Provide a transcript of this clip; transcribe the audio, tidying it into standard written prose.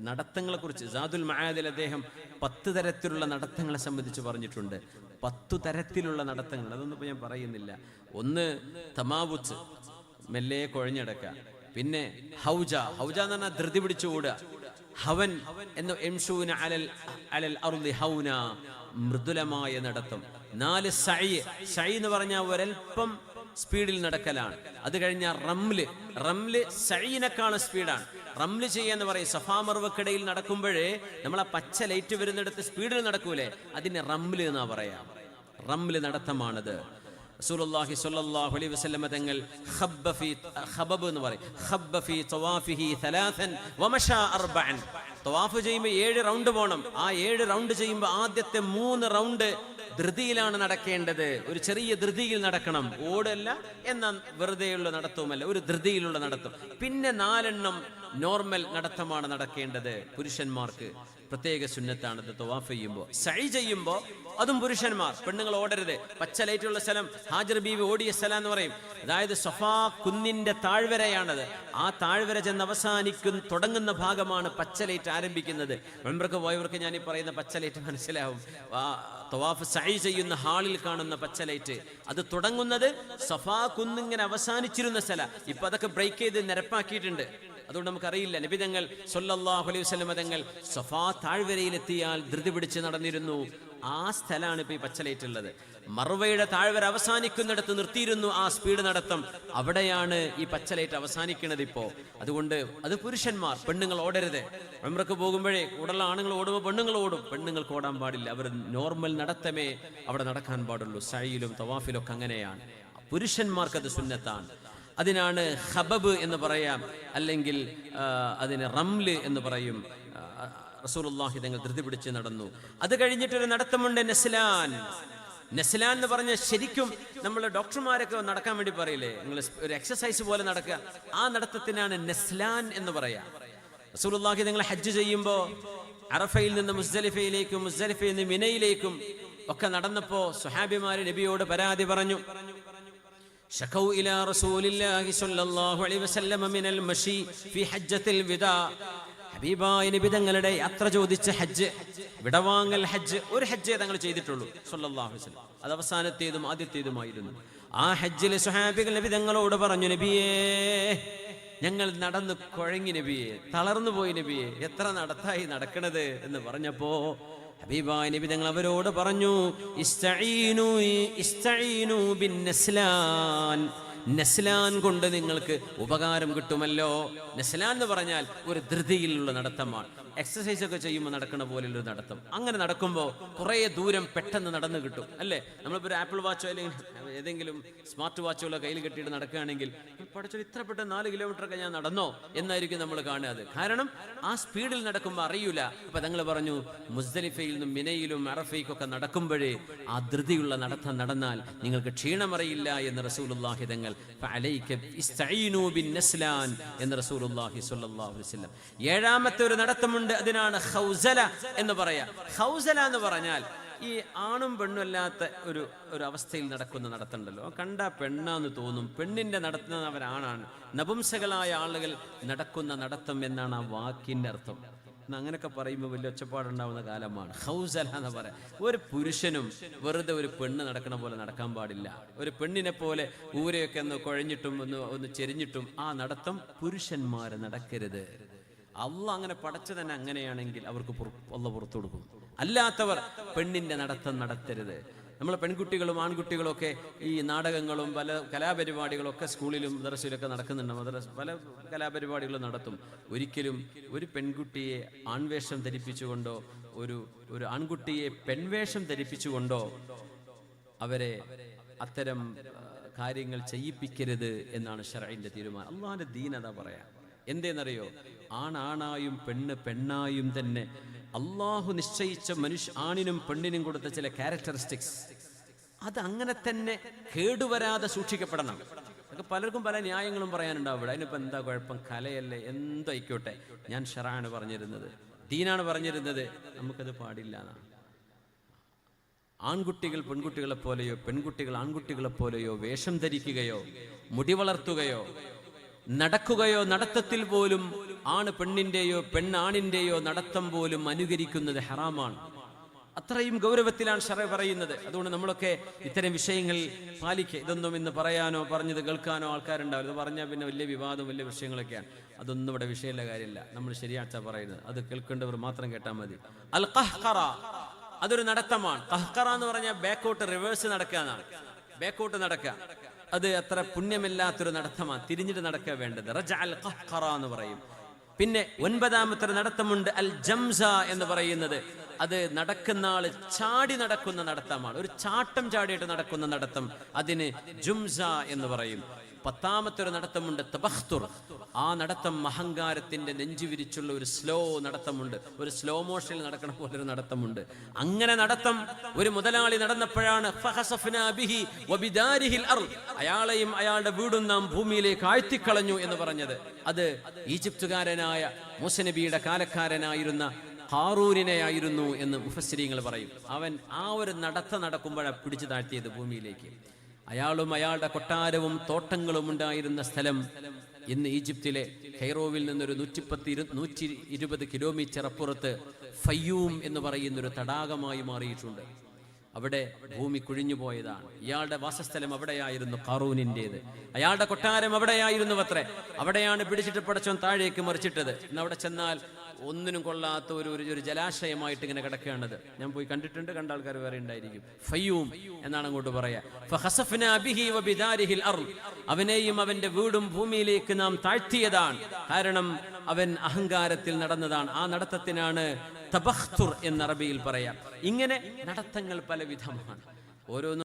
നടത്തങ്ങളെക്കുറിച്ച് സാദുൽ മആദിൽ അദ്ദേഹം 10 തരത്തിലുള്ള നടത്തങ്ങളെ സംബന്ധിച്ച് പറഞ്ഞിട്ടുണ്ട്. 10 തരത്തിലുള്ള നടത്തങ്ങൾ, അതൊന്നും ഇപ്പോൾ ഞാൻ പറയുന്നില്ല. ഒന്ന് തമാവുച്ച്, മെല്ലെ കുഴഞ്ഞടക്കുക. പിന്നെ ഹൗജ എന്ന് പറഞ്ഞാൽ ധൃതി പിടിച്ചു ഓടുക. ഹവൻ എന്ന് എംഷൂന അലൽ അർളി ഹൗന, മൃദുലമായ നടത്തം. 4 സഅയ് എന്ന് പറഞ്ഞാൽ ഒരൽപ്പം സ്പീഡിൽ നടക്കലാണ്. അത് കഴിഞ്ഞാൽ റംല് സഈനേക്കാളും സ്പീഡാണ്. റംല് ചെയ്യാന്ന് പറയും. സഫാ മർവക്കിടയിൽ നടക്കുമ്പോഴേ നമ്മൾ ആ പച്ച ലൈറ്റ് വരുന്നിടത്ത് സ്പീഡിൽ നടക്കൂലേ, അതിന് റംല് എന്നാ പറയാ. റംല് നടത്തമാണത്. റസൂലുള്ളാഹി സ്വല്ലല്ലാഹു അലൈഹി വസല്ലം തങ്ങൾ ഖബബ് എന്ന് പറയും. ഖബ്ബ ഫീ തവാഫിഹി 3 വമശാ 4. തവാഫ് ചെയ്യുമ്പോൾ 7 റൗണ്ട് പോകണം. ആ 7 റൗണ്ട് ചെയ്യുമ്പോൾ ആദ്യത്തെ 3 റൗണ്ട് ധൃതിയിലാണ് നടക്കേണ്ടത്. ഒരു ചെറിയ ധൃതിയിൽ നടക്കണം. ഓടല്ല എന്നാൽ വെറുതെയുള്ള നടത്തവുമല്ല, ഒരു ധൃതിയിലുള്ള നടത്തം. പിന്നെ 4 നോർമൽ നടത്തമാണ് നടക്കേണ്ടത്. പുരുഷന്മാർക്ക് പ്രത്യേക സുന്നത്താണത്. തവാഫ് ചെയ്യുമ്പോൾ സഅയ് ചെയ്യുമ്പോൾ അതും പുരുഷന്മാർ, പെണ്ണുങ്ങൾ ഓടരുത്. പച്ച ലൈറ്റുള്ള സ്ഥലം ഹാജർ ബീവി ഓടിയ സ്ഥലം എന്ന് പറയും. അതായത് സഫാ കുന്നിന്റെ താഴ്വരയാണത്. ആ താഴ്വര ചെന്ന് തുടങ്ങുന്ന ഭാഗമാണ് പച്ച ലൈറ്റ് ആരംഭിക്കുന്നത്. ഉംറക്ക് പോയവർക്ക് ഞാൻ ഈ പറയുന്ന പച്ച ലൈറ്റ് മനസ്സിലാവും. തവാഫ് സഅയ് ചെയ്യുന്ന ഹാളിൽ കാണുന്ന പച്ച ലൈറ്റ്, അത് തുടങ്ങുന്നത് സഫാ കുന്നിങ്ങനെ അവസാനിച്ചിരുന്ന സ്ഥലം. ഇപ്പൊ അതൊക്കെ ബ്രേക്ക് ചെയ്ത് നിരപ്പാക്കിയിട്ടുണ്ട്. അതുകൊണ്ട് നമുക്കറിയില്ല. നബി തങ്ങൾ സ്വല്ലല്ലാഹു അലൈഹി വസല്ലം തങ്ങൾ സഫാ താഴ്വരയിലെത്തിയാൽ ധൃതി പിടിച്ച് നടന്നിരുന്നു. ആ സ്ഥലമാണ് ഇപ്പൊ ഈ പച്ചലൈറ്റ് ഉള്ളത്. മർവയുടെ താഴ്വര അവസാനിക്കുന്നിടത്ത് നിർത്തിയിരുന്നു ആ സ്പീഡ് നടത്തം. അവിടെയാണ് ഈ പച്ചലൈറ്റ് അവസാനിക്കുന്നത് ഇപ്പോ. അതുകൊണ്ട് അത് പുരുഷന്മാർ, പെണ്ണുങ്ങൾ ഓടരുത്. ഉംറക്ക് പോകുമ്പോഴേ കൂടുതൽ ആണുങ്ങൾ ഓടുമ്പോൾ പെണ്ണുങ്ങൾ ഓടും. പെണ്ണുങ്ങൾക്ക് ഓടാൻ പാടില്ല. അവർ നോർമൽ നടത്തമേ അവിടെ നടക്കാൻ പാടുള്ളൂ. സഅയിലും തവാഫിലും ഒക്കെ അങ്ങനെയാണ്. പുരുഷന്മാർക്കത് സുന്നത്താണ്. അതിനാണ് ഖബബ് എന്ന് പറയാം, അല്ലെങ്കിൽ അതിന് റംല് എന്ന് പറയും. റസൂലുള്ളാഹി തങ്ങൾ ധൃതി പിടിച്ച് നടന്നു. അത് കഴിഞ്ഞിട്ടൊരു നടത്തമുണ്ട് നസ്ലാൻ. നസ്ലാൻ എന്ന് പറഞ്ഞാൽ ശരിക്കും നമ്മൾ ഡോക്ടർമാരൊക്കെ നടക്കാൻ വേണ്ടി പറയില്ലേ, നിങ്ങൾ ഒരു എക്സസൈസ് പോലെ നടക്കുക. ആ നടത്തത്തിനാണ് നസ്ലാൻ എന്ന് പറയാം. റസൂലുള്ളാഹി തങ്ങൾ ഹജ്ജ് ചെയ്യുമ്പോൾ അറഫയിൽ നിന്ന് മുസ്ദലിഫയിലേക്കും മുസ്ദലിഫയിൽ നിന്ന് മിനയിലേക്കും ഒക്കെ നടന്നപ്പോ സ്വഹാബിമാര് നബിയോട് പരാതി പറഞ്ഞു. شكوا إلى رسول الله صلى الله عليه وسلم من المشي في حجة الوداع. ഹബീബായ നബി തങ്ങളുടെ യാത്ര ചോദിച്ച ഹജ്ജ്, വിടവാങ്ങൽ ഹജ്ജ്, ഒരു ഹജ്ജേ തങ്ങൾ ചെയ്തിട്ടുള്ളൂ സ്വല്ലല്ലാഹു അലൈഹി വസല്ലം. അത് അവസാനത്തേതും ആദ്യത്തേതുമായിരുന്നു. ആ ഹജ്ജിലെ സ്വഹാബികൾ നബി തങ്ങളോട് പറഞ്ഞു, നബിയേ ഞങ്ങൾ നടന്ന് കുഴങ്ങി നബിയെ, തളർന്നു പോയി നബിയെ, എത്ര നടത്തായി നടക്കണത് എന്ന് പറഞ്ഞപ്പോ ഹബീബായ നബി തങ്ങൾ അവരോട് പറഞ്ഞു, ഇസ്തഈനു ബിൻ നസ്ലാൻ. നസ്ലാൻ കൊണ്ട് നിങ്ങൾക്ക് ഉപകാരം കിട്ടുമല്ലോ. നസ്ലാൻ എന്ന് പറഞ്ഞാൽ ഒരു ധൃതിയിലുള്ള നടത്തമാണ്. എക്സസൈസ് ഒക്കെ ചെയ്യുമ്പോൾ നടക്കുന്ന പോലെയുള്ളൊരു നടത്തം. അങ്ങനെ നടക്കുമ്പോൾ കുറേ ദൂരം പെട്ടെന്ന് നടന്നു കിട്ടും, അല്ലേ? നമ്മളിപ്പോൾ ഒരു ആപ്പിൾ വാച്ചോ അല്ലെങ്കിൽ ഏതെങ്കിലും സ്മാർട്ട് വാച്ചുകളോ കയ്യിൽ കെട്ടിയിട്ട് നടക്കുകയാണെങ്കിൽ പഠിച്ചോ ഇത്ര പെട്ടെന്ന് 4 കിലോമീറ്ററൊക്കെ ഞാൻ നടന്നോ എന്നായിരിക്കും നമ്മൾ കാണുക. കാരണം ആ സ്പീഡിൽ നടക്കുമ്പോൾ അറിയൂല. അപ്പൊ തങ്ങൾ പറഞ്ഞു, മുസ്ദലിഫയിൽ നിന്നും മിനയിലും അറഫയ്ക്കൊക്കെ നടക്കുമ്പോഴേ ആ ധൃതിയുള്ള നടത്തം നടന്നാൽ നിങ്ങൾക്ക് ക്ഷീണമറിയില്ല എന്ന് റസൂലുള്ളാഹി തങ്ങൾ എന്ന് റസൂലുള്ളാഹി സ്വല്ലല്ലാഹു അലൈഹി വസല്ലം. 7ാമത്തെ ഒരു നടത്തമുണ്ട്, അതിനാണ് ഖൗസല എന്ന് പറയാ. ഖൗസല എന്ന് പറഞ്ഞാൽ ഈ ആണും പെണ്ണും അല്ലാത്ത ഒരു അവസ്ഥയിൽ നടക്കുന്ന നടത്തമുണ്ടല്ലോ, കണ്ട പെണ്ണാന്ന് തോന്നും, പെണ്ണിന്റെ നടത്തുന്നവരാണാണ്. നപുംസകളായ ആളുകൾ നടക്കുന്ന നടത്തം എന്നാണ് ആ വാക്കിന്റെ അർത്ഥം. അങ്ങനെയൊക്കെ പറയുമ്പോൾ വലിയ ഒച്ചപ്പാടുണ്ടാവുന്ന കാലമാണ്. ഖൗസല എന്ന് പറയാം. ഒരു പുരുഷനും വെറുതെ ഒരു പെണ്ണ് നടക്കണ പോലെ നടക്കാൻ പാടില്ല. ഒരു പെണ്ണിനെ പോലെ ഊരയൊക്കെ ഒന്ന് കുഴഞ്ഞിട്ടും ഒന്ന് ചെരിഞ്ഞിട്ടും ആ നടത്തം പുരുഷന്മാര് നടക്കരുത്. അള്ളാഹ് അങ്ങനെ പടച്ചു തന്നെ അങ്ങനെയാണെങ്കിൽ അവർക്ക് അള്ളാഹ് പുറത്തു കൊടുക്കും. അല്ലാത്തവർ പെണ്ണിന്റെ നടത്തം നടത്തരുത്. നമ്മൾ പെൺകുട്ടികളും ആൺകുട്ടികളും ഒക്കെ ഈ നാടകങ്ങളും പല കലാപരിപാടികളും ഒക്കെ സ്കൂളിലും മദ്രസയിലൊക്കെ നടക്കുന്നുണ്ട്. പല കലാപരിപാടികളും നടത്തും. ഒരിക്കലും ഒരു പെൺകുട്ടിയെ ആൺവേഷം ധരിപ്പിച്ചുകൊണ്ടോ ഒരു ആൺകുട്ടിയെ പെൺവേഷം ധരിപ്പിച്ചുകൊണ്ടോ അവരെ അത്തരം കാര്യങ്ങൾ ചെയ്യിപ്പിക്കരുത് എന്നാണ് ശർഈന്റെ തീരുമാനം. അള്ളാഹിന്റെ ദീൻ അതാ പറയാം. എന്തേന്നറിയോ, ആണായും പെണ്ണ് പെണ്ണായും തന്നെ അള്ളാഹു നിശ്ചയിച്ച ആണിനും പെണ്ണിനും കൊടുത്ത ചില ക്യാരക്ടറിസ്റ്റിക്സ് അത് അങ്ങനെ തന്നെ കേടുവരാതെ സൂക്ഷിക്കപ്പെടണം. അതൊക്കെ പലർക്കും പല ന്യായങ്ങളും പറയാനുണ്ടാവും. ഇവിടെ അതിനിപ്പോൾ എന്താ കുഴപ്പം, കലയല്ലേ, എന്തായിക്കോട്ടെ. ഞാൻ ശർആണ് പറഞ്ഞിരുന്നത്, ദീനാണ് പറഞ്ഞിരുന്നത്, നമുക്കത് പാടില്ല എന്നാണ്. ആൺകുട്ടികൾ പെൺകുട്ടികളെ പോലെയോ പെൺകുട്ടികൾ ആൺകുട്ടികളെ പോലെയോ വേഷം ധരിക്കുകയോ മുടി വളർത്തുകയോ നടക്കുകയോ നടത്തത്തിൽ പോലും ആണ് പെണ്ണിന്റെയോ പെണ്ണാണിന്റെയോ നടത്തം പോലും അനുകരിക്കുന്നത് ഹറാമാണ്. അത്രയും ഗൗരവത്തിലാണ് ശറഅ് പറയുന്നത്. അതുകൊണ്ട് നമ്മളൊക്കെ ഇത്തരം വിഷയങ്ങൾ പാലിക്കുക. ഇതൊന്നും ഇന്ന് പറയാനോ പറഞ്ഞത് കേൾക്കാനോ ആൾക്കാരുണ്ടാവും. ഇത് പറഞ്ഞാൽ പിന്നെ വലിയ വിവാദം വലിയ വിഷയങ്ങളൊക്കെയാണ്. അതൊന്നും ഇവിടെ വിഷയമുള്ള കാര്യമില്ല. നമ്മൾ ശരിയാച്ച പറയുന്നത്, അത് കേൾക്കേണ്ടവർ മാത്രം കേട്ടാൽ മതി. അൽ ഖഹ്ഖറ അതൊരു നടത്തമാണ്. ഖഹ്ഖറ എന്ന് പറഞ്ഞാൽ ബാക്കോട്ട് റിവേഴ്സ് നടക്കുക എന്നാണ്. ബാക്കോട്ട് നടക്കുക അത് അത്ര പുണ്യമില്ലാത്തൊരു നടത്തമാണ്. തിരിഞ്ഞിട്ട് നടക്കുക വേണ്ടത്. റജഅ അൽ ഖഹ്ഖറ എന്ന് പറയും. പിന്നെ 9ാമത്തെ നടത്തമുണ്ട് അൽ ജംസ എന്ന് പറയുന്നത്. അത് നടക്കുന്ന ആള് ചാടി നടക്കുന്ന നടത്തമാണ്. ഒരു ചാട്ടം ചാടിയിട്ട് നടക്കുന്ന നടത്തം, അതിന് ജുംസ എന്ന് പറയും. 10ാമത്തെ ഒരു നടത്തമുണ്ട് തബഖ്തുർ. ആ നടത്തം അഹങ്കാരത്തിന്റെ നെഞ്ചു വിരിച്ചുള്ള ഒരു സ്ലോ നടത്തമുണ്ട്. ഒരു സ്ലോ മോഷനിൽ നടക്കണ പോലെ ഒരു നടത്തമുണ്ട്. അങ്ങനെ നടത്തം ഒരു മുതലാളി നടന്നപ്പോഴാണ് ഫഖസഫ്നാ ബിഹി വബിദാരിഹിൽ അർള്, അയാളെയും അയാളുടെ വീടും നാം ഭൂമിയിലേക്ക് ആഴ്ത്തിക്കളഞ്ഞു എന്ന് പറഞ്ഞത്. അത് ഈജിപ്തുകാരനായ മൂസ നബിയുടെ കാലക്കാരനായിരുന്ന ഹാറൂനിനെയായിരുന്നു എന്ന് മുഫസ്സിരീങ്ങൾ പറയും. അവൻ ആ ഒരു നടക്കുമ്പോഴാണ് പിടിച്ചു താഴ്ത്തിയത് ഭൂമിയിലേക്ക്. അയാളും അയാളുടെ കൊട്ടാരവും തോട്ടങ്ങളും ഉണ്ടായിരുന്ന സ്ഥലം ഇന്ന് ഈജിപ്തിലെ കൈറോവിൽ നിന്നൊരു 120 കിലോമീറ്റർ അപ്പുറത്ത് ഫയ്യൂം എന്ന് പറയുന്നൊരു തടാകമായി മാറിയിട്ടുണ്ട്. അവിടെ ഭൂമി കുഴിഞ്ഞു പോയതാണ്. ഇയാളുടെ വാസസ്ഥലം അവിടെയായിരുന്നു ഖാറൂനിൻ്റെത്. അയാളുടെ കൊട്ടാരം അവിടെയായിരുന്നു അത്രേ. അവിടെയാണ് പിടിച്ചിട്ട് പടച്ചോൻ താഴേക്ക് മറിച്ചിട്ടത്. ഇന്ന് അവിടെ ചെന്നാൽ ഒന്നിനും കൊള്ളാത്ത ഒരു ജലാശയമായിട്ട് ഇങ്ങനെ കിടക്കുകയാണത്. ഞാൻ പോയി കണ്ടിട്ടുണ്ട്. കണ്ട ആൾക്കാർ വേറെ ഉണ്ടായിരിക്കും. ഫയ്യൂം എന്നാണ് അങ്ങോട്ട് പറയാ. ഫഖസഫ്നാ ബിഹി വബിദാരിഹിൽ അർള്, അവനെയും അവന്റെ വീടും ഭൂമിയിലേക്ക് നാം താഴ്ത്തിയതാണ്. കാരണം അവൻ അഹങ്കാരത്തിൽ നടന്നതാണ്. ആ നടത്തത്തിനാണ് തബഖ്തുർ എന്ന് അറബിയിൽ പറയാം. ഇങ്ങനെ നടത്തങ്ങൾ പലവിധമാണ്. ഓരോന്നും